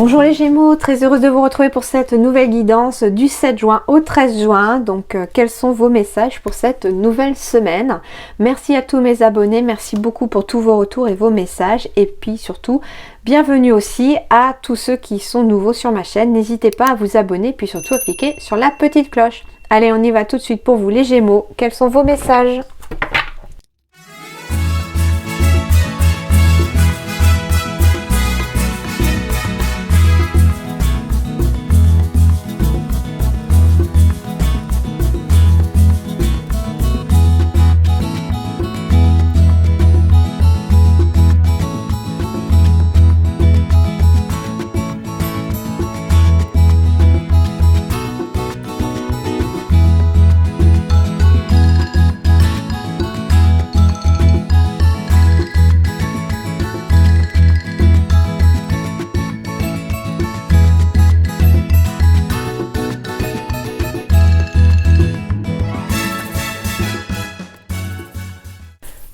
Bonjour les Gémeaux, très heureuse de vous retrouver pour cette nouvelle guidance du 7 juin au 13 juin. Donc quels sont vos messages pour cette nouvelle semaine? Merci à tous mes abonnés, merci beaucoup pour tous vos retours et vos messages. Et puis surtout, bienvenue aussi à tous ceux qui sont nouveaux sur ma chaîne. N'hésitez pas à vous abonner, puis surtout à cliquer sur la petite cloche. Allez, on y va tout de suite pour vous les Gémeaux. Quels sont vos messages?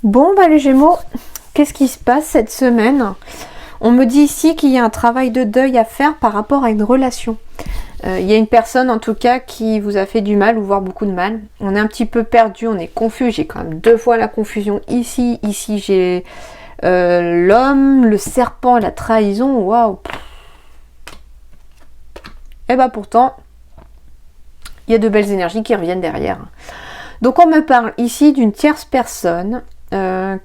Bon bah les Gémeaux, qu'est-ce qui se passe cette semaine? On me dit ici qu'il y a un travail de deuil à faire par rapport à une relation. Il y a une personne en tout cas qui vous a fait du mal ou voire beaucoup de mal. On est un petit peu perdu, on est confus. J'ai quand même deux fois la confusion ici. Ici j'ai l'homme, le serpent, la trahison. Waouh! Et bah pourtant, il y a de belles énergies qui reviennent derrière. Donc on me parle ici d'une tierce personne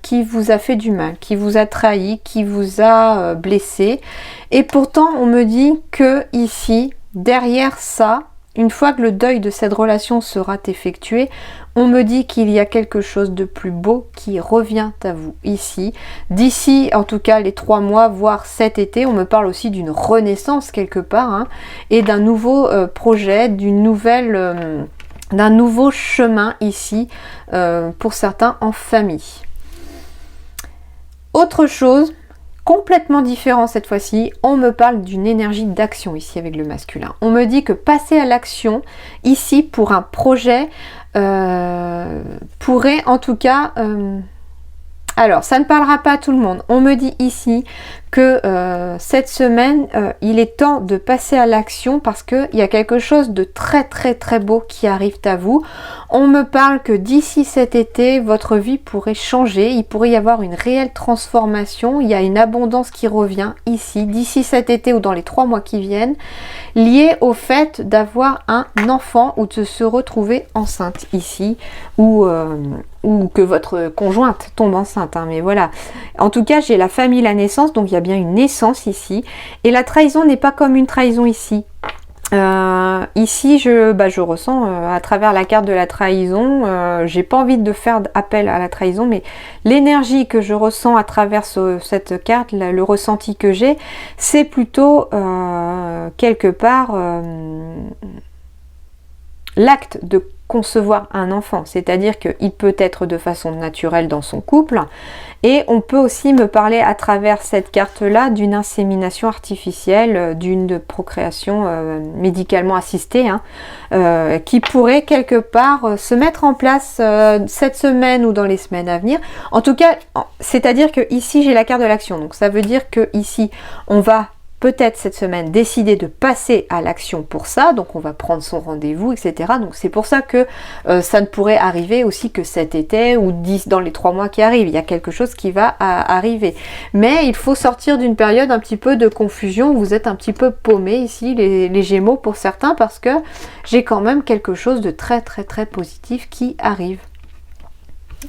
qui vous a fait du mal, qui vous a trahi, qui vous a blessé. Et pourtant, on me dit que ici, derrière ça, une fois que le deuil de cette relation sera effectué, on me dit qu'il y a quelque chose de plus beau qui revient à vous ici. D'ici, en tout cas, les 3 mois, voire cet été, on me parle aussi d'une renaissance quelque part, hein, et d'un nouveau projet, d'une nouvelle... d'un nouveau chemin ici, pour certains en famille. Autre chose, complètement différent cette fois-ci, on me parle d'une énergie d'action ici avec le masculin. On me dit que passer à l'action ici pour un projet pourrait en tout cas... alors, ça ne parlera pas à tout le monde. On me dit ici que cette semaine, il est temps de passer à l'action parce qu'il y a quelque chose de très très très beau qui arrive à vous. On me parle que d'ici cet été, votre vie pourrait changer. Il pourrait y avoir une réelle transformation. Il y a une abondance qui revient ici, d'ici cet été ou dans les 3 mois qui viennent, liée au fait d'avoir un enfant ou de se retrouver enceinte ici, ou que votre conjointe tombe enceinte, hein, mais voilà. En tout cas, j'ai la famille, la naissance, donc il y a bien une naissance ici. Et la trahison n'est pas comme une trahison ici. Ici, je ressens à travers la carte de la trahison, j'ai pas envie de faire appel à la trahison, mais l'énergie que je ressens à travers cette carte, le ressenti que j'ai, c'est plutôt quelque part l'acte de concevoir un enfant, c'est-à-dire qu'il peut être de façon naturelle dans son couple, et on peut aussi me parler à travers cette carte-là d'une insémination artificielle, d'une procréation médicalement assistée, hein, qui pourrait quelque part se mettre en place cette semaine ou dans les semaines à venir. En tout cas, c'est-à-dire que ici j'ai la carte de l'action, donc ça veut dire que ici on va peut-être cette semaine décider de passer à l'action pour ça, donc on va prendre son rendez-vous, etc. Donc c'est pour ça que ça ne pourrait arriver aussi que cet été ou dans les 3 mois qui arrivent. Il y a quelque chose qui va arriver. Mais il faut sortir d'une période un petit peu de confusion où vous êtes un petit peu paumé ici, les Gémeaux pour certains, parce que j'ai quand même quelque chose de très très très positif qui arrive.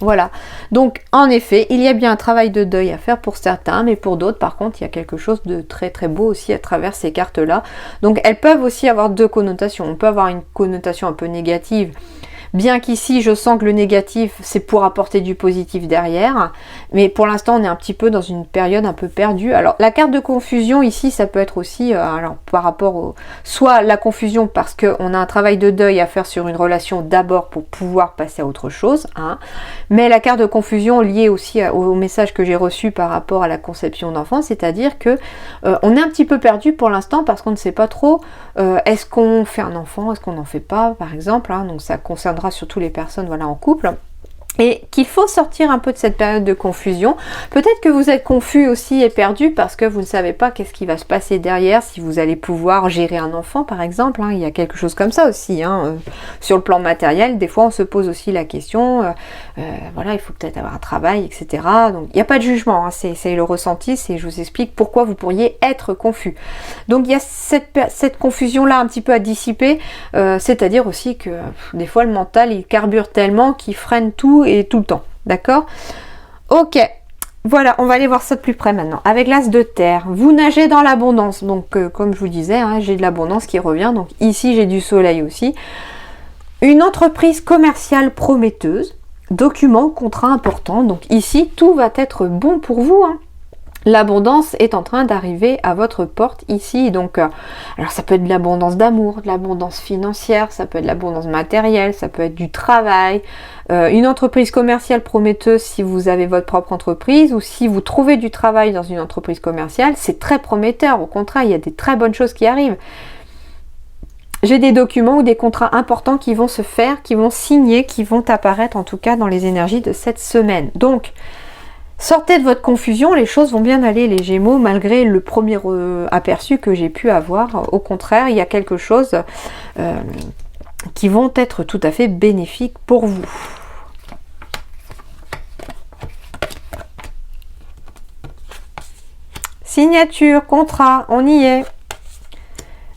Voilà, donc en effet, il y a bien un travail de deuil à faire pour certains, mais pour d'autres, par contre, il y a quelque chose de très très beau aussi à travers ces cartes-là. Donc elles peuvent aussi avoir 2 connotations. On peut avoir une connotation un peu négative, bien qu'ici, je sens que le négatif, c'est pour apporter du positif derrière. Mais pour l'instant, on est un petit peu dans une période un peu perdue. Alors, la carte de confusion, ici, ça peut être aussi, alors par rapport au... soit la confusion parce qu'on a un travail de deuil à faire sur une relation d'abord pour pouvoir passer à autre chose. Hein. Mais la carte de confusion liée aussi au message que j'ai reçu par rapport à la conception d'enfant, c'est-à-dire que on est un petit peu perdu pour l'instant parce qu'on ne sait pas trop est-ce qu'on fait un enfant, est-ce qu'on n'en fait pas, par exemple. Hein. Donc, ça concernera surtout les personnes voilà, en couple. et qu'il faut sortir un peu de cette période de confusion. Peut-être que vous êtes confus aussi et perdu parce que vous ne savez pas qu'est-ce qui va se passer derrière, si vous allez pouvoir gérer un enfant par exemple, hein. Il y a quelque chose comme ça aussi, hein. Sur le plan matériel, des fois on se pose aussi la question, voilà, il faut peut-être avoir un travail, etc. Donc il n'y a pas de jugement, hein. C'est le ressenti, je vous explique pourquoi vous pourriez être confus. Donc il y a cette confusion-là un petit peu à dissiper, c'est-à-dire aussi que des fois le mental il carbure tellement qu'il freine tout et tout le temps, d'accord? Ok, voilà, on va aller voir ça de plus près maintenant. Avec l'as de terre, vous nagez dans l'abondance, donc comme je vous disais, hein, j'ai de l'abondance qui revient, donc ici j'ai du soleil aussi. Une entreprise commerciale prometteuse, document, contrat important, donc ici tout va être bon pour vous, hein. L'abondance est en train d'arriver à votre porte ici, donc alors ça peut être de l'abondance d'amour, de l'abondance financière, ça peut être de l'abondance matérielle, ça peut être du travail, une entreprise commerciale prometteuse si vous avez votre propre entreprise ou si vous trouvez du travail dans une entreprise commerciale, c'est très prometteur, au contraire il y a des très bonnes choses qui arrivent. J'ai des documents ou des contrats importants qui vont se faire, qui vont signer, qui vont apparaître en tout cas dans les énergies de cette semaine. Donc sortez de votre confusion, les choses vont bien aller les Gémeaux, malgré le premier aperçu que j'ai pu avoir. Au contraire, il y a quelque chose qui vont être tout à fait bénéfiques pour vous. Signature, contrat, on y est.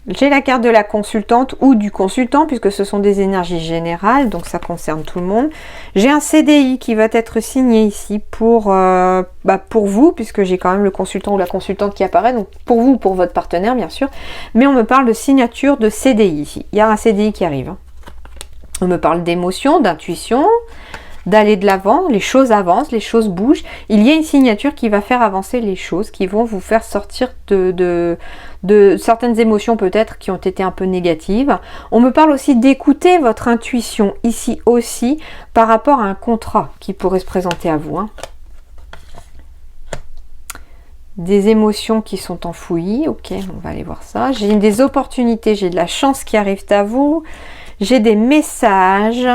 J'ai la carte de la consultante ou du consultant puisque ce sont des énergies générales, donc ça concerne tout le monde. J'ai un CDI qui va être signé ici pour vous, puisque j'ai quand même le consultant ou la consultante qui apparaît, donc pour vous ou pour votre partenaire bien sûr. Mais on me parle de signature de CDI ici. Il y a un CDI qui arrive, hein. On me parle d'émotion, d'intuition, d'aller de l'avant, les choses avancent, les choses bougent. Il y a une signature qui va faire avancer les choses, qui vont vous faire sortir de certaines émotions peut-être qui ont été un peu négatives. On me parle aussi d'écouter votre intuition ici aussi par rapport à un contrat qui pourrait se présenter à vous, hein. Des émotions qui sont enfouies, ok, on va aller voir ça. J'ai des opportunités, j'ai de la chance qui arrive à vous. J'ai des messages.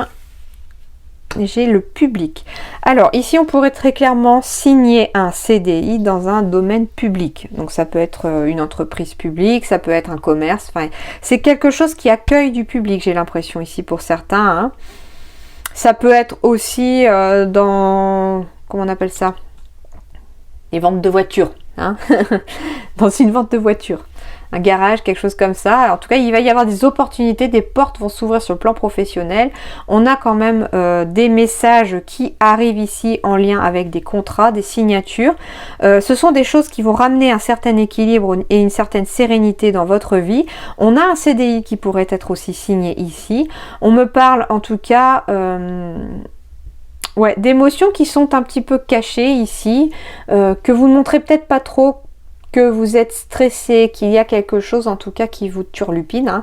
J'ai le public. Alors ici on pourrait très clairement signer un CDI dans un domaine public. Donc ça peut être une entreprise publique, ça peut être un commerce. Enfin, c'est quelque chose qui accueille du public, j'ai l'impression ici pour certains, hein. Ça peut être aussi dans... Comment on appelle ça? Les ventes de voitures, hein. Dans une vente de voitures. Un garage, quelque chose comme ça. En tout cas, il va y avoir des opportunités, des portes vont s'ouvrir sur le plan professionnel. On a quand même des messages qui arrivent ici en lien avec des contrats, des signatures. Ce sont des choses qui vont ramener un certain équilibre et une certaine sérénité dans votre vie. On a un CDI qui pourrait être aussi signé ici. On me parle en tout cas... ouais, d'émotions qui sont un petit peu cachées ici, que vous ne montrez peut-être pas trop, que vous êtes stressé, qu'il y a quelque chose en tout cas qui vous turlupine,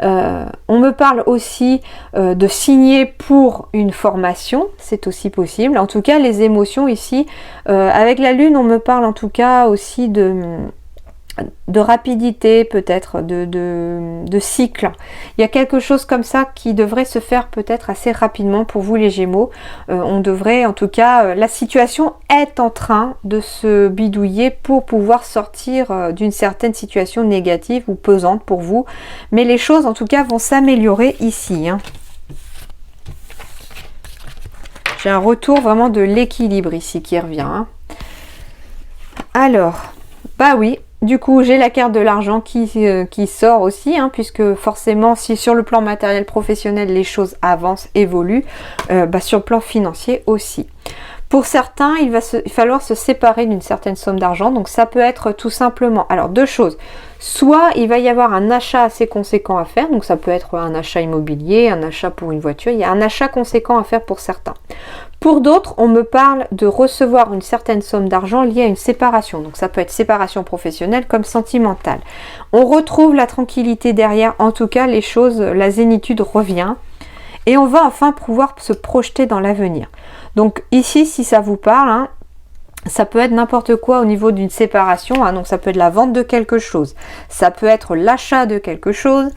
hein. On me parle aussi de signer pour une formation, c'est aussi possible. En tout cas, les émotions ici, avec la lune, on me parle en tout cas aussi de rapidité, peut-être de cycle. Il y a quelque chose comme ça qui devrait se faire peut-être assez rapidement pour vous les Gémeaux. On devrait, en tout cas, la situation est en train de se bidouiller pour pouvoir sortir d'une certaine situation négative ou pesante pour vous. Mais les choses, en tout cas, vont s'améliorer ici, hein. J'ai un retour vraiment de l'équilibre ici qui revient, hein. Alors, bah oui. Du coup, j'ai la carte de l'argent qui sort aussi, hein, puisque forcément, si sur le plan matériel professionnel, les choses avancent, évoluent, sur le plan financier aussi. Pour certains, il va falloir se séparer d'une certaine somme d'argent, donc ça peut être tout simplement, alors deux choses, soit il va y avoir un achat assez conséquent à faire, donc ça peut être un achat immobilier, un achat pour une voiture, il y a un achat conséquent à faire pour certains. Pour d'autres, on me parle de recevoir une certaine somme d'argent liée à une séparation. Donc ça peut être séparation professionnelle comme sentimentale. On retrouve la tranquillité derrière. En tout cas, les choses, la zénitude revient. Et on va enfin pouvoir se projeter dans l'avenir. Donc ici, si ça vous parle, hein, ça peut être n'importe quoi au niveau d'une séparation. Hein, donc ça peut être la vente de quelque chose. Ça peut être l'achat de quelque chose.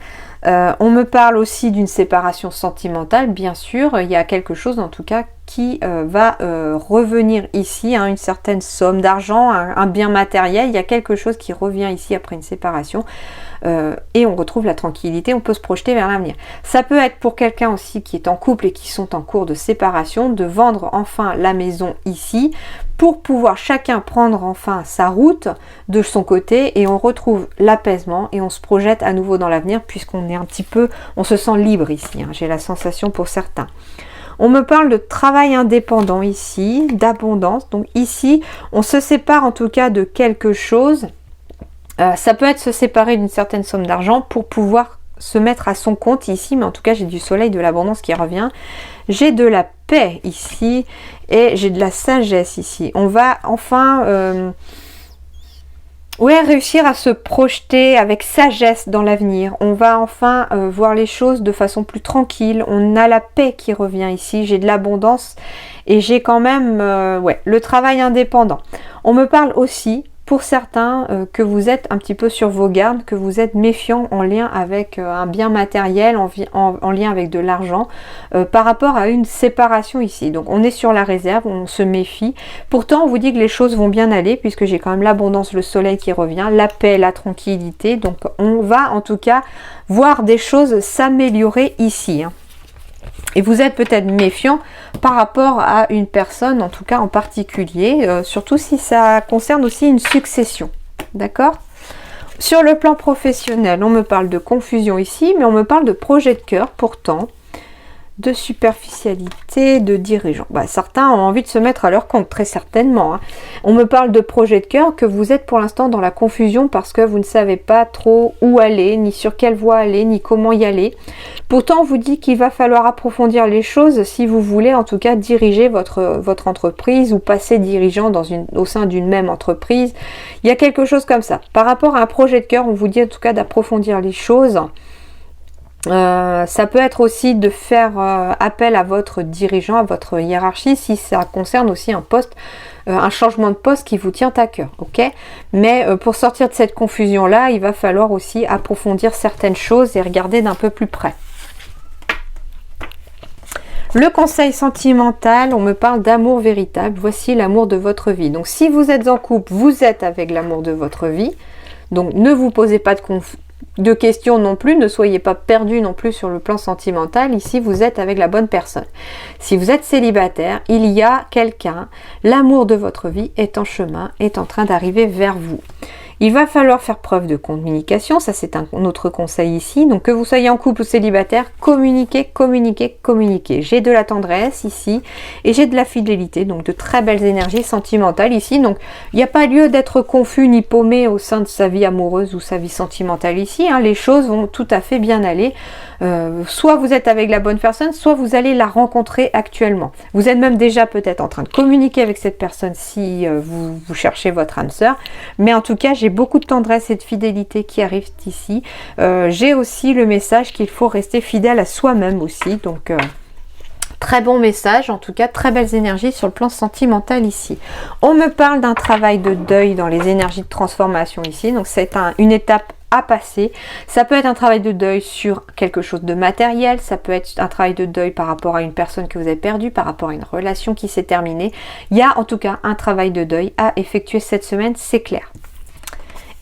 On me parle aussi d'une séparation sentimentale, bien sûr. Il y a quelque chose en tout cas qui va revenir ici, hein, une certaine somme d'argent, un bien matériel. Il y a quelque chose qui revient ici après une séparation. Et on retrouve la tranquillité, on peut se projeter vers l'avenir. Ça peut être pour quelqu'un aussi qui est en couple et qui sont en cours de séparation, de vendre enfin la maison ici pour pouvoir chacun prendre enfin sa route de son côté, et on retrouve l'apaisement et on se projette à nouveau dans l'avenir, puisqu'on est un petit peu, on se sent libre ici, hein, j'ai la sensation pour certains. On me parle de travail indépendant ici, d'abondance. Donc ici, on se sépare en tout cas de quelque chose. Ça peut être se séparer d'une certaine somme d'argent pour pouvoir se mettre à son compte ici, mais en tout cas j'ai du soleil, de l'abondance qui revient. J'ai de la paix ici et j'ai de la sagesse ici. On va enfin réussir à se projeter avec sagesse dans l'avenir. On va enfin voir les choses de façon plus tranquille. On a la paix qui revient ici. J'ai de l'abondance et j'ai quand même le travail indépendant. On me parle aussi pour certains que vous êtes un petit peu sur vos gardes, que vous êtes méfiant en lien avec un bien matériel, en lien avec de l'argent, par rapport à une séparation ici. Donc on est sur la réserve, on se méfie. Pourtant on vous dit que les choses vont bien aller, puisque j'ai quand même l'abondance, le soleil qui revient, la paix, la tranquillité. Donc on va en tout cas voir des choses s'améliorer ici, hein. Et vous êtes peut-être méfiant par rapport à une personne, en tout cas en particulier, surtout si ça concerne aussi une succession. D'accord ? Sur le plan professionnel, on me parle de confusion ici, mais on me parle de projet de cœur pourtant, de superficialité, de dirigeant. Certains ont envie de se mettre à leur compte, très certainement, hein. On me parle de projet de cœur, que vous êtes pour l'instant dans la confusion parce que vous ne savez pas trop où aller, ni sur quelle voie aller, ni comment y aller. Pourtant, on vous dit qu'il va falloir approfondir les choses si vous voulez en tout cas diriger votre entreprise ou passer dirigeant au sein d'une même entreprise. Il y a quelque chose comme ça. Par rapport à un projet de cœur, on vous dit en tout cas d'approfondir les choses. Ça peut être aussi de faire appel à votre dirigeant, à votre hiérarchie, si ça concerne aussi un poste, un changement de poste qui vous tient à cœur, ok ? Mais pour sortir de cette confusion-là, il va falloir aussi approfondir certaines choses et regarder d'un peu plus près. Le conseil sentimental, on me parle d'amour véritable. Voici l'amour de votre vie. Donc si vous êtes en couple, vous êtes avec l'amour de votre vie. Donc ne vous posez pas de questions non plus, ne soyez pas perdu non plus sur le plan sentimental. Ici, vous êtes avec la bonne personne. Si vous êtes célibataire, il y a quelqu'un, l'amour de votre vie est en chemin, est en train d'arriver vers vous. Il va falloir faire preuve de communication, ça c'est un autre conseil ici. Donc que vous soyez en couple ou célibataire, communiquez, communiquez, communiquez. J'ai de la tendresse ici et j'ai de la fidélité, donc de très belles énergies sentimentales ici. Donc il n'y a pas lieu d'être confus ni paumé au sein de sa vie amoureuse ou sa vie sentimentale ici, hein. Les choses vont tout à fait bien aller. Soit vous êtes avec la bonne personne, soit vous allez la rencontrer actuellement. Vous êtes même déjà peut-être en train de communiquer avec cette personne si vous cherchez votre âme sœur. Mais en tout cas, j'ai beaucoup de tendresse et de fidélité qui arrivent ici. J'ai aussi le message qu'il faut rester fidèle à soi-même aussi. Donc très bon message, en tout cas très belles énergies sur le plan sentimental ici. On me parle d'un travail de deuil dans les énergies de transformation ici. Donc c'est une étape à passer. Ça peut être un travail de deuil sur quelque chose de matériel, ça peut être un travail de deuil par rapport à une personne que vous avez perdue, par rapport à une relation qui s'est terminée. Il y a en tout cas un travail de deuil à effectuer cette semaine, c'est clair.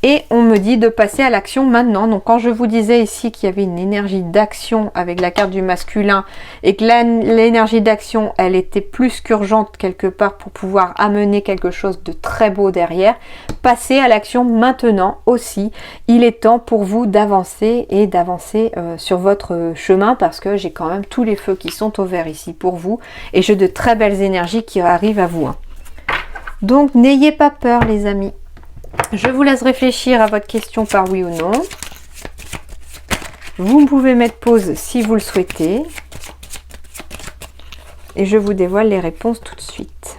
Et on me dit de passer à l'action maintenant. Donc quand je vous disais ici qu'il y avait une énergie d'action avec la carte du masculin et que l'énergie d'action, elle était plus qu'urgente quelque part pour pouvoir amener quelque chose de très beau derrière, passez à l'action maintenant aussi. Il est temps pour vous d'avancer et d'avancer sur votre chemin, parce que j'ai quand même tous les feux qui sont au vert ici pour vous et j'ai de très belles énergies qui arrivent à vous, hein. Donc n'ayez pas peur les amis. Je vous laisse réfléchir à votre question par oui ou non. Vous pouvez mettre pause si vous le souhaitez. Et je vous dévoile les réponses tout de suite.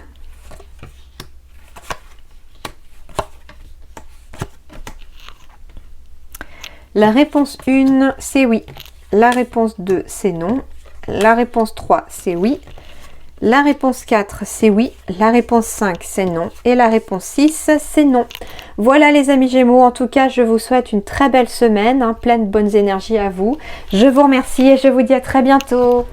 La réponse 1, c'est oui. La réponse 2, c'est non. La réponse 3, c'est oui. La réponse 4, c'est oui. La réponse 5, c'est non. Et la réponse 6, c'est non. Voilà les amis Gémeaux, en tout cas, je vous souhaite une très belle semaine, hein, pleine de bonnes énergies à vous. Je vous remercie et je vous dis à très bientôt.